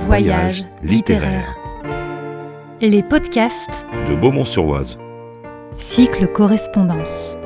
Voyage littéraire. Les podcasts de Beaumont-sur-Oise. Cycle correspondance.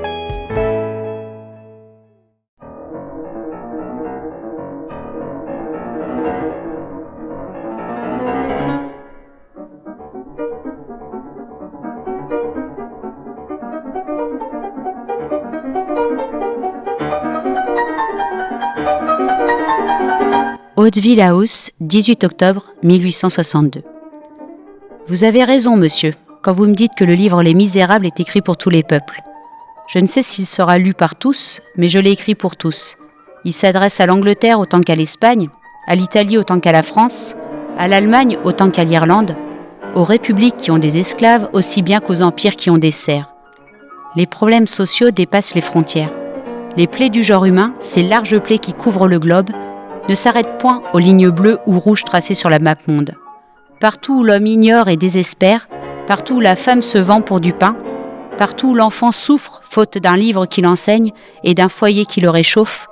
Hauteville House, 18 octobre 1862. Vous avez raison, monsieur, quand vous me dites que le livre Les Misérables est écrit pour tous les peuples. Je ne sais s'il sera lu par tous, mais je l'ai écrit pour tous. Il s'adresse à l'Angleterre autant qu'à l'Espagne, à l'Italie autant qu'à la France, à l'Allemagne autant qu'à l'Irlande, aux républiques qui ont des esclaves aussi bien qu'aux empires qui ont des serfs. Les problèmes sociaux dépassent les frontières. Les plaies du genre humain, ces larges plaies qui couvrent le globe, ne s'arrête point aux lignes bleues ou rouges tracées sur la map monde. Partout où l'homme ignore et désespère, partout où la femme se vend pour du pain, partout où l'enfant souffre faute d'un livre qui l'enseigne et d'un foyer qui le réchauffe,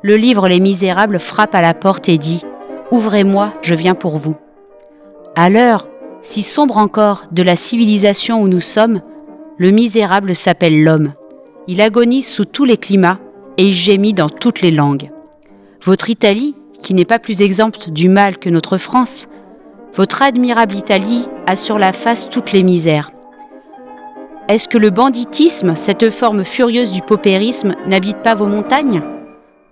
le livre Les Misérables frappe à la porte et dit « Ouvrez-moi, je viens pour vous ». À l'heure, si sombre encore, de la civilisation où nous sommes, le misérable s'appelle l'homme. Il agonise sous tous les climats et il gémit dans toutes les langues. Votre Italie, qui n'est pas plus exempte du mal que notre France, votre admirable Italie a sur la face toutes les misères. Est-ce que le banditisme, cette forme furieuse du paupérisme, n'habite pas vos montagnes ?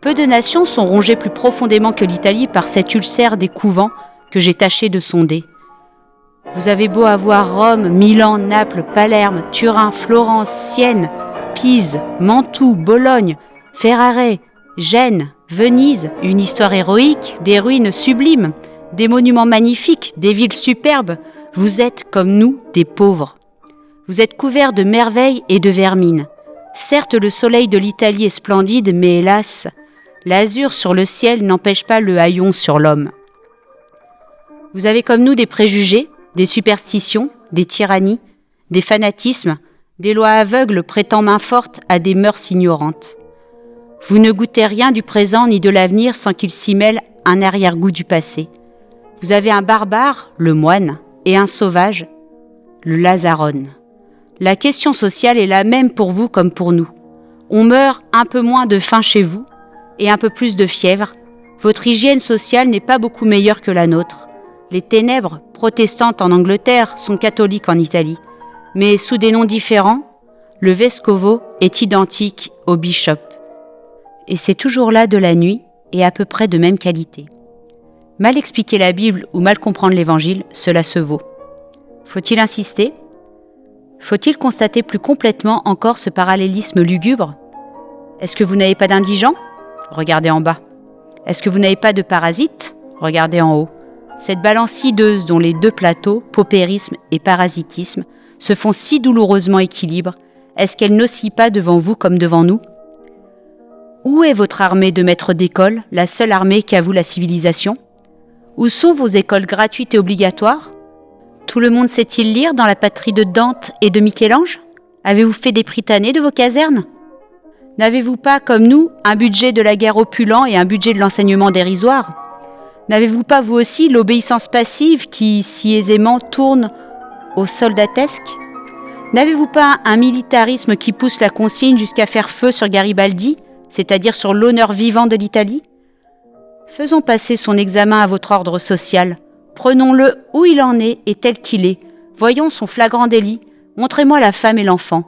Peu de nations sont rongées plus profondément que l'Italie par cet ulcère des couvents que j'ai tâché de sonder. Vous avez beau avoir Rome, Milan, Naples, Palerme, Turin, Florence, Sienne, Pise, Mantoue, Bologne, Ferrare, Gênes, Venise, une histoire héroïque, des ruines sublimes, des monuments magnifiques, des villes superbes, vous êtes, comme nous, des pauvres. Vous êtes couverts de merveilles et de vermine. Certes, le soleil de l'Italie est splendide, mais hélas, l'azur sur le ciel n'empêche pas le haillon sur l'homme. Vous avez comme nous des préjugés, des superstitions, des tyrannies, des fanatismes, des lois aveugles prêtant main forte à des mœurs ignorantes. Vous ne goûtez rien du présent ni de l'avenir sans qu'il s'y mêle un arrière-goût du passé. Vous avez un barbare, le moine, et un sauvage, le lazzarone. La question sociale est la même pour vous comme pour nous. On meurt un peu moins de faim chez vous et un peu plus de fièvre. Votre hygiène sociale n'est pas beaucoup meilleure que la nôtre. Les ténèbres, protestantes en Angleterre, sont catholiques en Italie. Mais sous des noms différents, le vescovo est identique au bishop. Et c'est toujours là de la nuit et à peu près de même qualité. Mal expliquer la Bible ou mal comprendre l'Évangile, cela se vaut. Faut-il insister ? Faut-il constater plus complètement encore ce parallélisme lugubre ? Est-ce que vous n'avez pas d'indigents ? Regardez en bas. Est-ce que vous n'avez pas de parasites ? Regardez en haut. Cette balance hideuse dont les deux plateaux, paupérisme et parasitisme, se font si douloureusement équilibre, est-ce qu'elle n'oscille pas devant vous comme devant nous ? Où est votre armée de maîtres d'école, la seule armée qu'avoue la civilisation ? Où sont vos écoles gratuites et obligatoires ? Tout le monde sait-il lire dans la patrie de Dante et de Michel-Ange ? Avez-vous fait des Prytanée de vos casernes ? N'avez-vous pas, comme nous, un budget de la guerre opulent et un budget de l'enseignement dérisoire ? N'avez-vous pas, vous aussi, l'obéissance passive qui, si aisément, tourne au soldatesque ? N'avez-vous pas un militarisme qui pousse la consigne jusqu'à faire feu sur Garibaldi, c'est-à-dire sur l'honneur vivant de l'Italie ? Faisons passer son examen à votre ordre social. Prenons-le où il en est et tel qu'il est. Voyons son flagrant délit. Montrez-moi la femme et l'enfant.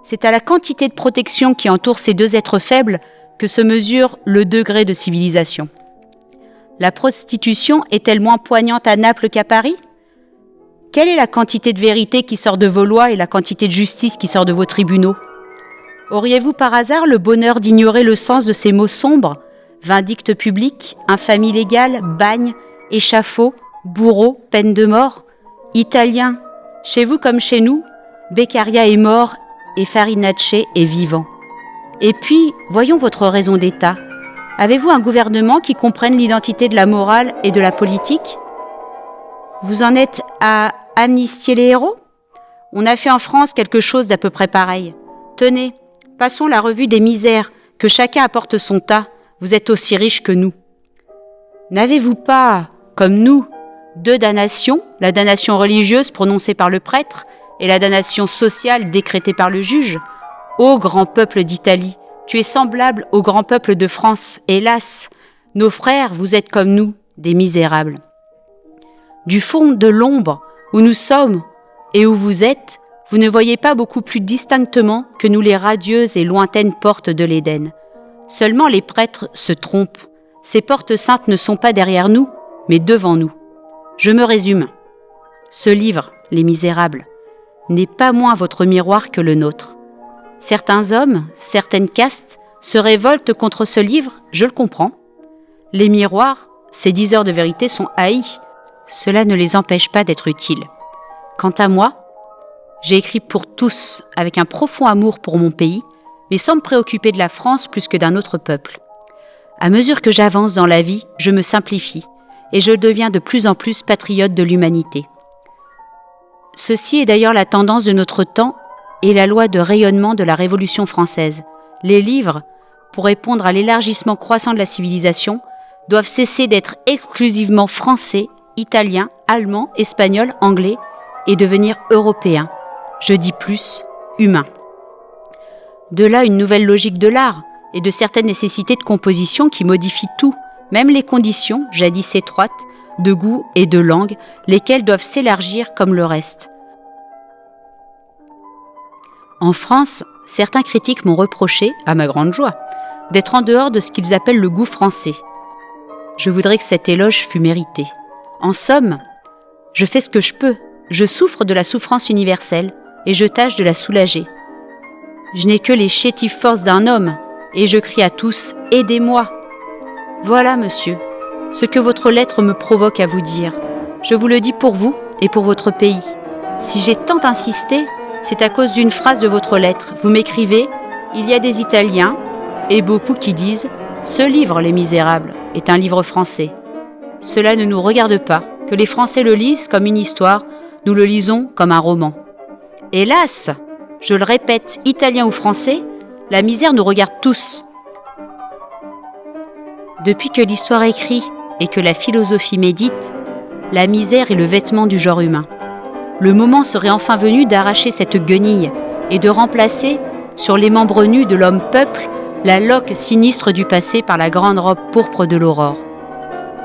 C'est à la quantité de protection qui entoure ces deux êtres faibles que se mesure le degré de civilisation. La prostitution est-elle moins poignante à Naples qu'à Paris ? Quelle est la quantité de vérité qui sort de vos lois et la quantité de justice qui sort de vos tribunaux ? Auriez-vous par hasard le bonheur d'ignorer le sens de ces mots sombres ? Vindicte publique, infamie légale, bagne, échafaud, bourreau, peine de mort ? Italien, chez vous comme chez nous, Beccaria est mort et Farinacci est vivant. Et puis, voyons votre raison d'État. Avez-vous un gouvernement qui comprenne l'identité de la morale et de la politique ? Vous en êtes à amnistier les héros ? On a fait en France quelque chose d'à peu près pareil. Tenez, passons la revue des misères, que chacun apporte son tas. Vous êtes aussi riches que nous. N'avez-vous pas, comme nous, deux damnations, la damnation religieuse prononcée par le prêtre et la damnation sociale décrétée par le juge? Ô grand peuple d'Italie, tu es semblable au grand peuple de France. Hélas, nos frères, vous êtes comme nous, des misérables. Du fond de l'ombre où nous sommes et où vous êtes, vous ne voyez pas beaucoup plus distinctement que nous les radieuses et lointaines portes de l'Éden. Seulement les prêtres se trompent. Ces portes saintes ne sont pas derrière nous, mais devant nous. Je me résume. Ce livre, Les Misérables, n'est pas moins votre miroir que le nôtre. Certains hommes, certaines castes se révoltent contre ce livre, je le comprends. Les miroirs, ces diseurs de vérité sont haïs. Cela ne les empêche pas d'être utiles. Quant à moi, j'ai écrit pour tous, avec un profond amour pour mon pays, mais sans me préoccuper de la France plus que d'un autre peuple. À mesure que j'avance dans la vie, je me simplifie et je deviens de plus en plus patriote de l'humanité. Ceci est d'ailleurs la tendance de notre temps et la loi de rayonnement de la Révolution française. Les livres, pour répondre à l'élargissement croissant de la civilisation, doivent cesser d'être exclusivement français, italiens, allemands, espagnols, anglais et devenir européens. Je dis plus, humains. De là une nouvelle logique de l'art et de certaines nécessités de composition qui modifient tout, même les conditions, jadis étroites, de goût et de langue, lesquelles doivent s'élargir comme le reste. En France, certains critiques m'ont reproché, à ma grande joie, d'être en dehors de ce qu'ils appellent le goût français. Je voudrais que cet éloge fût mérité. En somme, je fais ce que je peux. Je souffre de la souffrance universelle et je tâche de la soulager. Je n'ai que les chétives forces d'un homme et je crie à tous « Aidez-moi !» Voilà, monsieur, ce que votre lettre me provoque à vous dire. Je vous le dis pour vous et pour votre pays. Si j'ai tant insisté, c'est à cause d'une phrase de votre lettre. Vous m'écrivez « Il y a des Italiens et beaucoup qui disent « Ce livre, Les Misérables, est un livre français. » Cela ne nous regarde pas. Que les Français le lisent comme une histoire, nous le lisons comme un roman. Hélas, je le répète, Italiens ou Français, la misère nous regarde tous. Depuis que l'histoire écrit et que la philosophie médite, la misère est le vêtement du genre humain. Le moment serait enfin venu d'arracher cette guenille et de remplacer, sur les membres nus de l'homme-peuple, la loque sinistre du passé par la grande robe pourpre de l'aurore.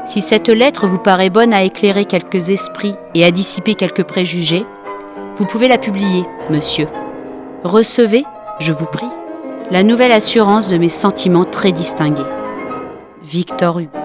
Si cette lettre vous paraît bonne à éclairer quelques esprits et à dissiper quelques préjugés, vous pouvez la publier, monsieur. Recevez, je vous prie, la nouvelle assurance de mes sentiments très distingués. Victor Hugo.